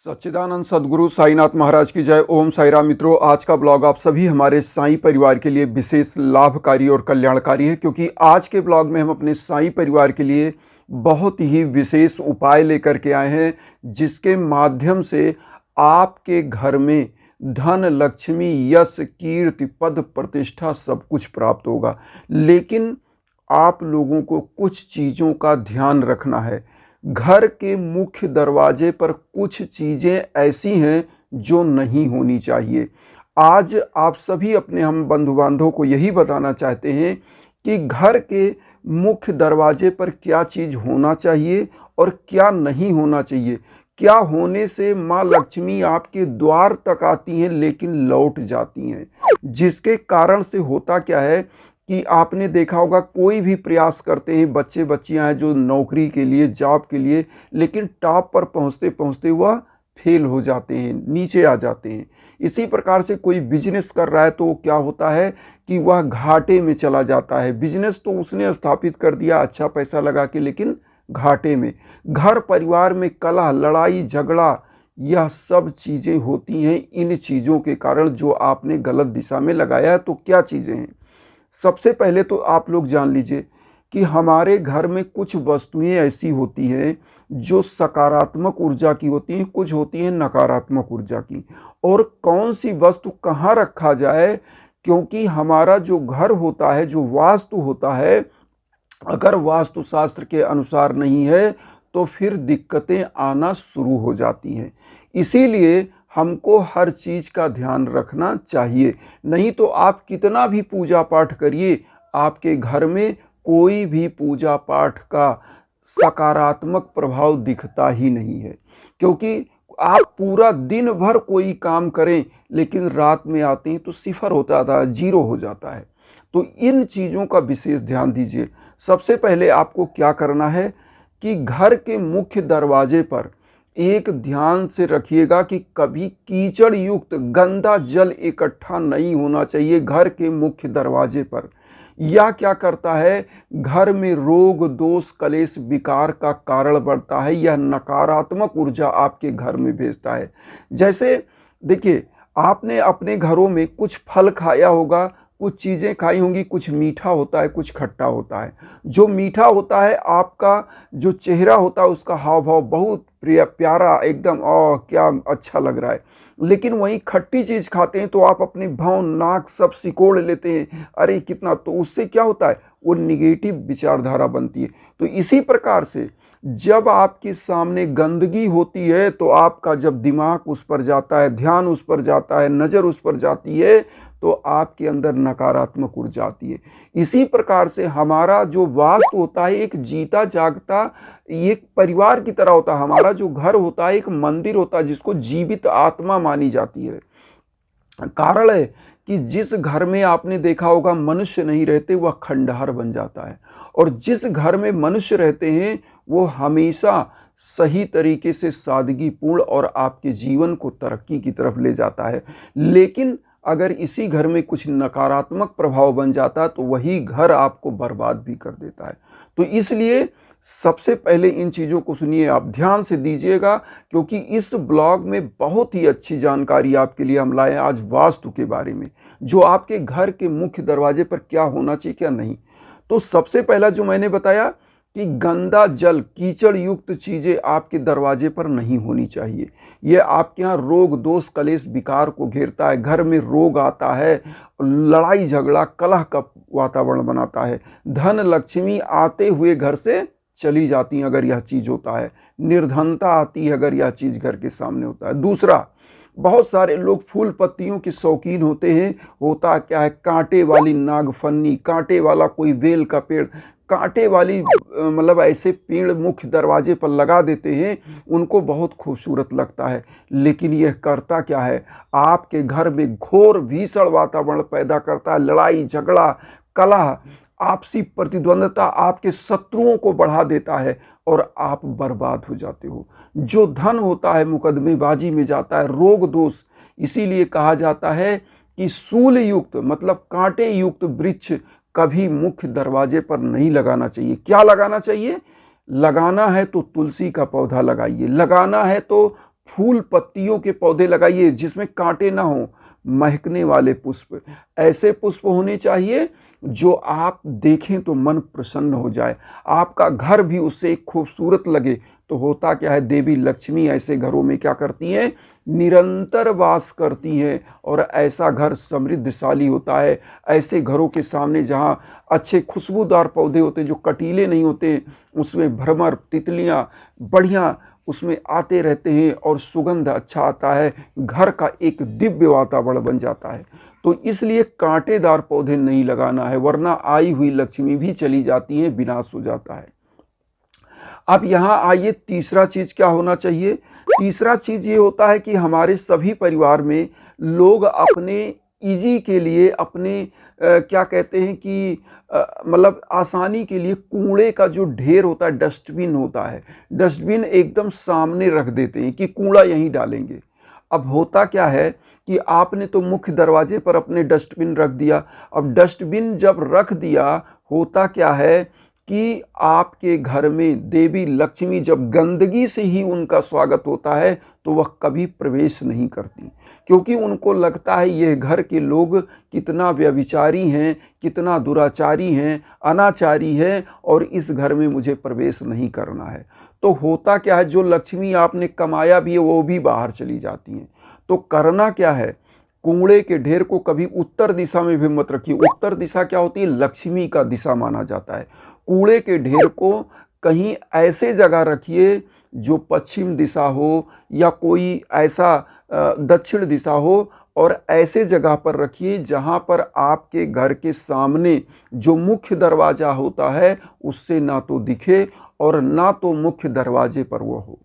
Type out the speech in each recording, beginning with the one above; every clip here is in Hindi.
सच्चिदानंद सद्गुरु साईनाथ महाराज की जय। ओम साई राम। मित्रों, आज का ब्लॉग आप सभी हमारे साई परिवार के लिए विशेष लाभकारी और कल्याणकारी है, क्योंकि आज के ब्लॉग में हम अपने साई परिवार के लिए बहुत ही विशेष उपाय लेकर के आए हैं, जिसके माध्यम से आपके घर में धन, लक्ष्मी, यश, कीर्ति, पद, प्रतिष्ठा सब कुछ प्राप्त होगा। लेकिन आप लोगों को कुछ चीज़ों का ध्यान रखना है। घर के मुख्य दरवाजे पर कुछ चीज़ें ऐसी हैं जो नहीं होनी चाहिए। आज आप सभी अपने हम बंधु बांधवों को यही बताना चाहते हैं कि घर के मुख्य दरवाजे पर क्या चीज़ होना चाहिए और क्या नहीं होना चाहिए। क्या होने से माँ लक्ष्मी आपके द्वार तक आती हैं लेकिन लौट जाती हैं, जिसके कारण से होता क्या है कि आपने देखा होगा कोई भी प्रयास करते हैं, बच्चे बच्चियां हैं जो नौकरी के लिए, जॉब के लिए, लेकिन टॉप पर पहुंचते पहुंचते वह फेल हो जाते हैं, नीचे आ जाते हैं। इसी प्रकार से कोई बिजनेस कर रहा है तो क्या होता है कि वह घाटे में चला जाता है। बिजनेस तो उसने स्थापित कर दिया अच्छा पैसा लगा के, लेकिन घाटे में। घर परिवार में कलह, लड़ाई, झगड़ा, यह सब चीज़ें होती हैं इन चीज़ों के कारण जो आपने गलत दिशा में लगाया है। तो क्या चीज़ें हैं? सबसे पहले तो आप लोग जान लीजिए कि हमारे घर में कुछ वस्तुएं ऐसी होती हैं जो सकारात्मक ऊर्जा की होती हैं, कुछ होती हैं नकारात्मक ऊर्जा की। और कौन सी वस्तु कहाँ रखा जाए, क्योंकि हमारा जो घर होता है, जो वास्तु होता है, अगर वास्तुशास्त्र के अनुसार नहीं है तो फिर दिक्कतें आना शुरू हो जाती हैं। इसीलिए हमको हर चीज़ का ध्यान रखना चाहिए। नहीं तो आप कितना भी पूजा पाठ करिए, आपके घर में कोई भी पूजा पाठ का सकारात्मक प्रभाव दिखता ही नहीं है। क्योंकि आप पूरा दिन भर कोई काम करें लेकिन रात में आते हैं तो सिफर होता था, जीरो हो जाता है। तो इन चीज़ों का विशेष ध्यान दीजिए। सबसे पहले आपको क्या करना है कि घर के मुख्य दरवाजे पर एक ध्यान से रखिएगा कि कभी कीचड़ युक्त गंदा जल इकट्ठा नहीं होना चाहिए घर के मुख्य दरवाजे पर। यह क्या करता है, घर में रोग, दोष, कलेश, विकार का कारण बढ़ता है। यह नकारात्मक ऊर्जा आपके घर में भेजता है। जैसे देखिए, आपने अपने घरों में कुछ फल खाया होगा, कुछ चीज़ें खाई होंगी, कुछ मीठा होता है, कुछ खट्टा होता है। जो मीठा होता है, आपका जो चेहरा होता है उसका हाव भाव बहुत प्यारा, एकदम क्या अच्छा लग रहा है। लेकिन वहीं खट्टी चीज़ खाते हैं तो आप अपने भाव, नाक सब सिकोड़ लेते हैं, अरे कितना, तो उससे क्या होता है, वो निगेटिव विचारधारा बनती है। तो इसी प्रकार से जब आपके सामने गंदगी होती है तो आपका जब दिमाग उस पर जाता है, ध्यान उस पर जाता है, नज़र उस पर जाती है, तो आपके अंदर नकारात्मक ऊर्जा आती है। इसी प्रकार से हमारा जो वास्तु होता है एक जीता जागता एक परिवार की तरह होता है। हमारा जो घर होता है एक मंदिर होता है जिसको जीवित आत्मा मानी जाती है। कारण है कि जिस घर में आपने देखा होगा मनुष्य नहीं रहते वह खंडहर बन जाता है, और जिस घर में मनुष्य रहते हैं वो हमेशा सही तरीके से सादगीपूर्ण और आपके जीवन को तरक्की की तरफ ले जाता है। लेकिन अगर इसी घर में कुछ नकारात्मक प्रभाव बन जाता है तो वही घर आपको बर्बाद भी कर देता है। तो इसलिए सबसे पहले इन चीज़ों को सुनिए, आप ध्यान से दीजिएगा, क्योंकि इस ब्लॉग में बहुत ही अच्छी जानकारी आपके लिए हम लाए हैं आज वास्तु के बारे में, जो आपके घर के मुख्य दरवाजे पर क्या होना चाहिए, क्या नहीं। तो सबसे पहला जो मैंने बताया कि गंदा जल, कीचड़ युक्त चीज़ें आपके दरवाजे पर नहीं होनी चाहिए। ये आपके यहाँ रोग, दोष, कलेश, विकार को घेरता है। घर में रोग आता है, लड़ाई झगड़ा, कलह का वातावरण बनाता है। धन, लक्ष्मी आते हुए घर से चली जाती हैं अगर यह चीज़ होता है। निर्धनता आती है अगर यह चीज़ घर के सामने होता है। दूसरा, बहुत सारे लोग फूल पत्तियों के शौकीन होते हैं। होता क्या है, कांटे वाली नागफनी, कांटे वाला कोई बेल का पेड़, कांटे वाली मतलब ऐसे पेड़ मुख्य दरवाजे पर लगा देते हैं, उनको बहुत खूबसूरत लगता है। लेकिन यह करता क्या है, आपके घर में घोर भीषण वातावरण पैदा करता है। लड़ाई झगड़ा, कलह, आपसी प्रतिद्वंदता, आपके शत्रुओं को बढ़ा देता है और आप बर्बाद हो जाते हो। जो धन होता है मुकदमेबाजी में जाता है, रोग दोष। इसीलिए कहा जाता है कि सूल युक्त मतलब कांटे युक्त वृक्ष कभी मुख्य दरवाजे पर नहीं लगाना चाहिए। क्या लगाना चाहिए? लगाना है तो तुलसी का पौधा लगाइए, लगाना है तो फूल पत्तियों के पौधे लगाइए जिसमें कांटे ना हो, महकने वाले पुष्प, ऐसे पुष्प होने चाहिए जो आप देखें तो मन प्रसन्न हो जाए, आपका घर भी उससे खूबसूरत लगे। तो होता क्या है, देवी लक्ष्मी ऐसे घरों में क्या करती हैं, निरंतर वास करती हैं और ऐसा घर समृद्धशाली होता है। ऐसे घरों के सामने जहाँ अच्छे खुशबूदार पौधे होते हैं जो कटीले नहीं होते, उसमें भ्रमर तितलियाँ बढ़िया उसमें आते रहते हैं और सुगंध अच्छा आता है, घर का एक दिव्य वातावरण बन जाता है। तो इसलिए कांटेदार पौधे नहीं लगाना है, वरना आई हुई लक्ष्मी भी चली जाती है, विनाश हो जाता है। अब यहाँ आइए, तीसरा चीज क्या होना चाहिए। तीसरा चीज ये होता है कि हमारे सभी परिवार में लोग अपने इजी के लिए, अपने क्या कहते हैं कि मतलब आसानी के लिए कूड़े का जो ढेर होता है, डस्टबिन होता है, डस्टबिन एकदम सामने रख देते हैं कि कूड़ा यहीं डालेंगे। अब होता क्या है कि आपने तो मुख्य दरवाजे पर अपने डस्टबिन रख दिया। अब डस्टबिन जब रख दिया, होता क्या है कि आपके घर में देवी लक्ष्मी जब गंदगी से ही उनका स्वागत होता है तो वह कभी प्रवेश नहीं करती, क्योंकि उनको लगता है ये घर के लोग कितना व्यभिचारी हैं, कितना दुराचारी हैं, अनाचारी हैं और इस घर में मुझे प्रवेश नहीं करना है। तो होता क्या है, जो लक्ष्मी आपने कमाया भी है वो भी बाहर चली जाती हैं। तो करना क्या है, कूड़े के ढेर को कभी उत्तर दिशा में भी मत रखिए। उत्तर दिशा क्या होती है, लक्ष्मी का दिशा माना जाता है। कूड़े के ढेर को कहीं ऐसे जगह रखिए जो पश्चिम दिशा हो या कोई ऐसा दक्षिण दिशा हो, और ऐसे जगह पर रखिए जहां पर आपके घर के सामने जो मुख्य दरवाजा होता है उससे ना तो दिखे और ना तो मुख्य दरवाजे पर वो हो,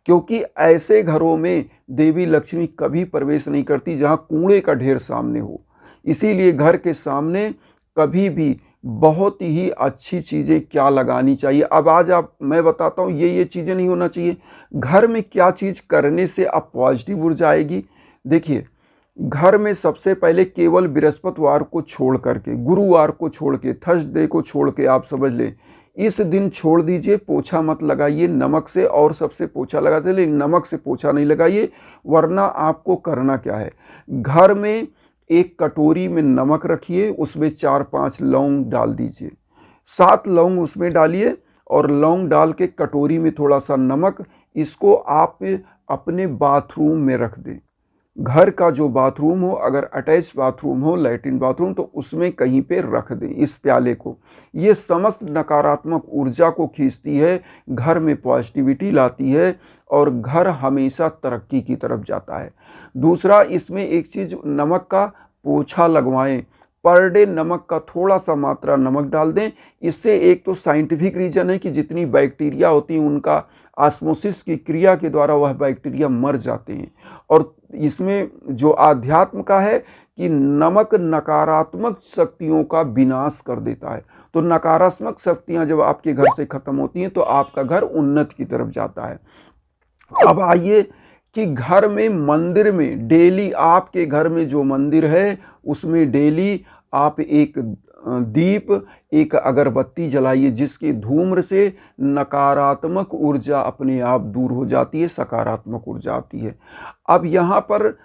क्योंकि ऐसे घरों में देवी लक्ष्मी कभी प्रवेश नहीं करती जहां कूड़े का ढेर सामने हो। इसीलिए घर के सामने कभी भी बहुत ही अच्छी चीज़ें क्या लगानी चाहिए। अब आज मैं बताता हूँ ये चीज़ें नहीं होना चाहिए। घर में क्या चीज़ करने से अब पॉजिटिव ऊर्जा आएगी। देखिए, घर में सबसे पहले केवल बृहस्पतिवार को छोड़ करके, गुरुवार को छोड़ के, थर्सडे को छोड़ के आप समझ लें, इस दिन छोड़ दीजिए, पोछा मत लगाइए नमक से। और सबसे पोछा लगाते, लेकिन नमक से पोछा नहीं लगाइए, वरना आपको करना क्या है, घर में एक कटोरी में नमक रखिए, उसमें 4-5 लौंग डाल दीजिए, 7 लौंग उसमें डालिए और लौंग डाल के कटोरी में थोड़ा सा नमक, इसको आप अपने बाथरूम में रख दें। घर का जो बाथरूम हो, अगर अटैच बाथरूम हो, लैट्रिन बाथरूम, तो उसमें कहीं पे रख दें इस प्याले को। ये समस्त नकारात्मक ऊर्जा को खींचती है, घर में पॉजिटिविटी लाती है और घर हमेशा तरक्की की तरफ जाता है। दूसरा, इसमें एक चीज़, नमक का पोछा लगवाएं। पर डे नमक का थोड़ा सा मात्रा नमक डाल दें। इससे एक तो साइंटिफिक रीजन है कि जितनी बैक्टीरिया होती हैं उनका ऑस्मोसिस की क्रिया के द्वारा वह बैक्टीरिया मर जाते हैं। और इसमें जो आध्यात्म का है कि नमक नकारात्मक शक्तियों का विनाश कर देता है। तो नकारात्मक शक्तियां जब आपके घर से खत्म होती हैं तो आपका घर उन्नति की तरफ जाता है। अब आइए कि घर में, मंदिर में डेली, आपके घर में जो मंदिर है उसमें डेली आप एक दीप, एक अगरबत्ती जलाइए, जिसके धूम्र से नकारात्मक ऊर्जा अपने आप दूर हो जाती है, सकारात्मक ऊर्जा आती है। अब यहाँ पर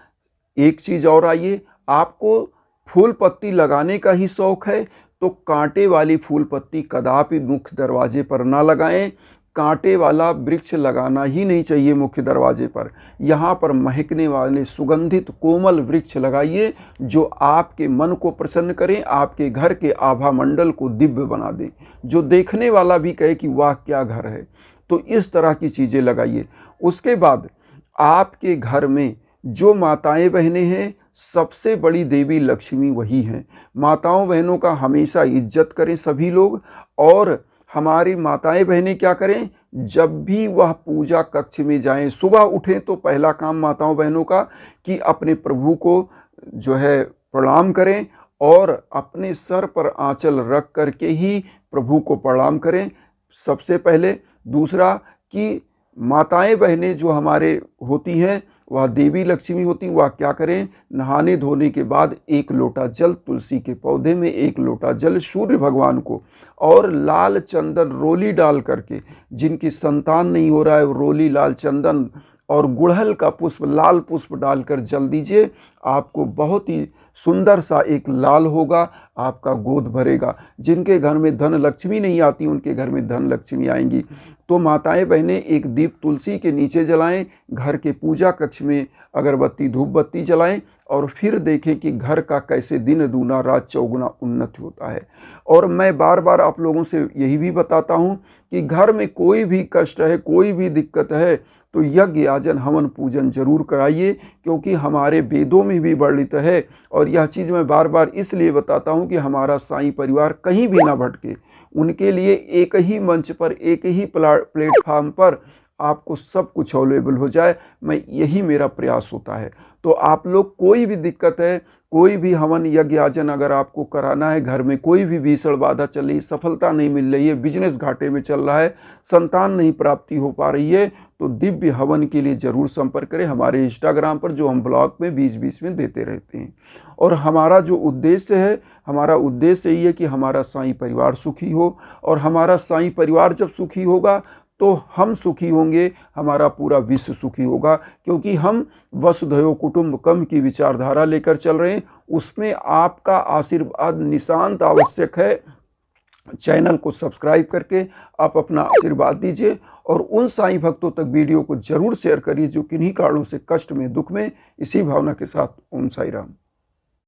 एक चीज़ और आइए, आपको फूल पत्ती लगाने का ही शौक है तो कांटे वाली फूल पत्ती कदापि मुख्य दरवाजे पर ना लगाएं। कांटे वाला वृक्ष लगाना ही नहीं चाहिए मुख्य दरवाजे पर। यहाँ पर महकने वाले सुगंधित कोमल वृक्ष लगाइए जो आपके मन को प्रसन्न करें, आपके घर के आभा मंडल को दिव्य बना दें, जो देखने वाला भी कहे कि वाह क्या घर है। तो इस तरह की चीज़ें लगाइए। उसके बाद आपके घर में जो माताएं बहनें हैं, सबसे बड़ी देवी लक्ष्मी वही हैं। माताओं बहनों का हमेशा इज्जत करें सभी लोग। और हमारी माताएं बहनें क्या करें, जब भी वह पूजा कक्ष में जाएं, सुबह उठें तो पहला काम माताओं बहनों का कि अपने प्रभु को जो है प्रणाम करें और अपने सर पर आंचल रख करके ही प्रभु को प्रणाम करें सबसे पहले। दूसरा कि माताएं बहनें जो हमारे होती हैं वह देवी लक्ष्मी होती, वह क्या करें, नहाने धोने के बाद 1 लोटा जल, तुलसी के पौधे में 1 लोटा जल, सूर्य भगवान को और लाल चंदन रोली डाल करके, जिनकी संतान नहीं हो रहा है, रोली लाल चंदन और गुड़हल का पुष्प, लाल पुष्प डालकर जल दीजिए। आपको बहुत ही सुंदर सा एक लाल होगा, आपका गोद भरेगा। जिनके घर में धन लक्ष्मी नहीं आती उनके घर में धन लक्ष्मी आएंगी। तो माताएं बहनें एक दीप तुलसी के नीचे जलाएं, घर के पूजा कक्ष में अगरबत्ती धूप बत्ती जलाएं और फिर देखें कि घर का कैसे दिन दूना रात चौगुना उन्नति होता है। और मैं बार बार आप लोगों से यही भी बताता हूं कि घर में कोई भी कष्ट है, कोई भी दिक्कत है तो यज्ञ याजन हवन पूजन जरूर कराइए, क्योंकि हमारे वेदों में भी वर्णित है। और यह चीज़ मैं बार बार इसलिए बताता हूं कि हमारा साईं परिवार कहीं भी ना भटके। उनके लिए एक ही मंच पर, एक ही प्लेटफार्म पर आपको सब कुछ अवेलेबल हो जाए, मैं यही मेरा प्रयास होता है। तो आप लोग कोई भी दिक्कत है, कोई भी हवन यज्ञ याजन अगर आपको कराना है, घर में कोई भी भीषण बाधा चल रही, सफलता नहीं मिल रही है, बिजनेस घाटे में चल रहा है, संतान नहीं प्राप्ति हो पा रही है, तो दिव्य हवन के लिए जरूर संपर्क करें हमारे इंस्टाग्राम पर, जो हम ब्लॉग में बीच बीच में देते रहते हैं। और हमारा जो उद्देश्य है, हमारा उद्देश्य यही है कि हमारा साईं परिवार सुखी हो, और हमारा साईं परिवार जब सुखी होगा तो हम सुखी होंगे, हमारा पूरा विश्व सुखी होगा। क्योंकि हम वसुधैव कुटुंबकम की विचारधारा लेकर चल रहे हैं, उसमें आपका आशीर्वाद निशांत आवश्यक है। चैनल को सब्सक्राइब करके आप अपना आशीर्वाद दीजिए और उन साईं भक्तों तक वीडियो को जरूर शेयर करिए जो किन्हीं कारणों से कष्ट में, दुख में। इसी भावना के साथ ओम साई राम।